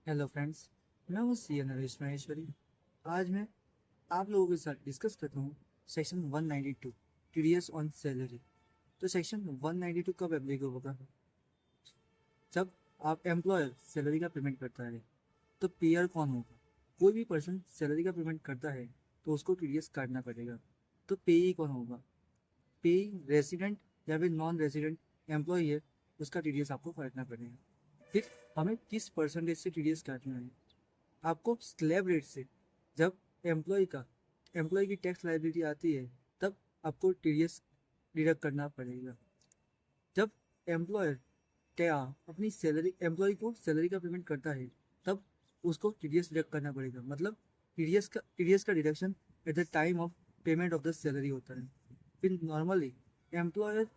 Hello friends, मैं हूँ सी नरेश महेश्वरी। आज मैं आप लोगों के साथ डिस्कस करता हूँ सेक्शन 192 टीडीएस ऑन सैलरी। तो सेक्शन 192 कब एप्लीकेबल होगा? जब आप एम्प्लॉयर सैलरी का पेमेंट करता है। तो पेयर कौन होगा? कोई भी पर्सन सैलरी का पेमेंट करता है तो उसको टीडीएस काटना पड़ेगा। तो पेई कौन होगा? पेई रेसिडेंट या फिर नॉन रेसिडेंट एम्प्लॉय है, उसका टीडीएस आपको काटना पड़ेगा। फिर हमें किस परसेंटेज से टीडीएस काटना है? आपको स्लैब रेट से। जब एम्प्लॉय की टैक्स लाइबिलिटी आती है तब आपको टीडीएस डिडक्ट करना पड़ेगा। जब एम्प्लॉयर क्या अपनी सैलरी एम्प्लॉय को सैलरी का पेमेंट करता है तब उसको टीडीएस डिडक्ट करना पड़ेगा। मतलब टीडीएस का deduction at the time of payment of the salary होता है। फिर नॉर्मली एम्प्लॉयर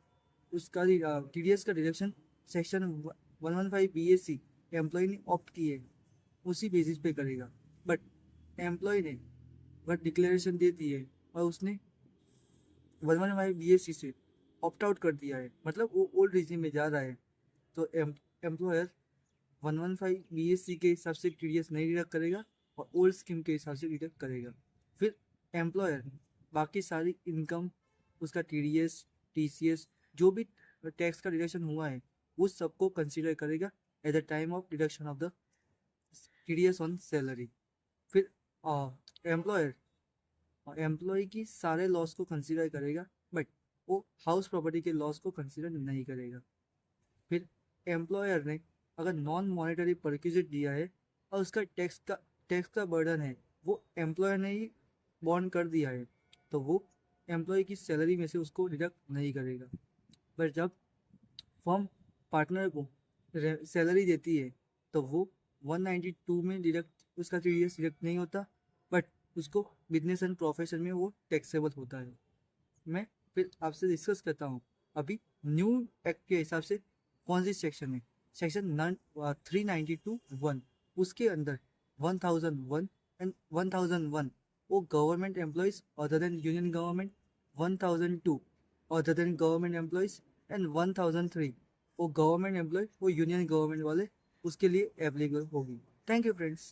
उसका टीडीएस का डिडक्शन सेक्शन 115 BAC एम्प्लॉय ने ऑप्ट की है उसी बेसिस पे करेगा। बट एम्प्लॉय ने अगर डिक्लेरेशन दे दी है और उसने 115 BAC से ऑप्ट आउट कर दिया है, मतलब वो ओल्ड रिजीम में जा रहा है, तो एम्प्लॉयर 115 BAC के हिसाब से टीडीएस नहीं डिडक्ट करेगा और ओल्ड स्कीम के हिसाब से डिडक्ट करेगा। फिर एम्प्लॉयर बाकी सारी इनकम, उसका टीडीएस, टीसीएस, जो भी टैक्स का डिडक्शन हुआ है उस सबको कंसिडर करेगा at the time of deduction of the TDS on salary. फिर एम्प्लॉयर एम्प्लॉय की सारे लॉस को कंसिडर करेगा, बट वो हाउस प्रॉपर्टी के लॉस को कंसिडर नहीं करेगा। फिर एम्प्लॉयर ने अगर नॉन मॉनेटरी परक्विजिट दिया है और उसका टैक्स का बर्डन है वो एम्प्लॉयर ने ही बॉन्ड कर दिया है, तो वो एम्प्लॉय की सैलरी में से उसको डिडक्ट नहीं करेगा। पर जब फर्म पार्टनर को सैलरी देती है तो वो 192 में डिडक्ट उसका टीडीएस डिडक्ट नहीं होता, बट उसको बिजनेस एंड प्रोफेशन में वो टैक्सेबल होता है। मैं फिर आपसे डिस्कस करता हूँ अभी न्यू एक्ट के हिसाब से कौन सी सेक्शन है। सेक्शन 392(1), उसके अंदर 1001 एंड 1001 वो government employees other than union government, 1002 other than government employees and 1003 वो गवर्नमेंट एम्प्लॉय वो यूनियन गवर्नमेंट वाले उसके लिए एप्लीकेबल होगी। Thank you friends.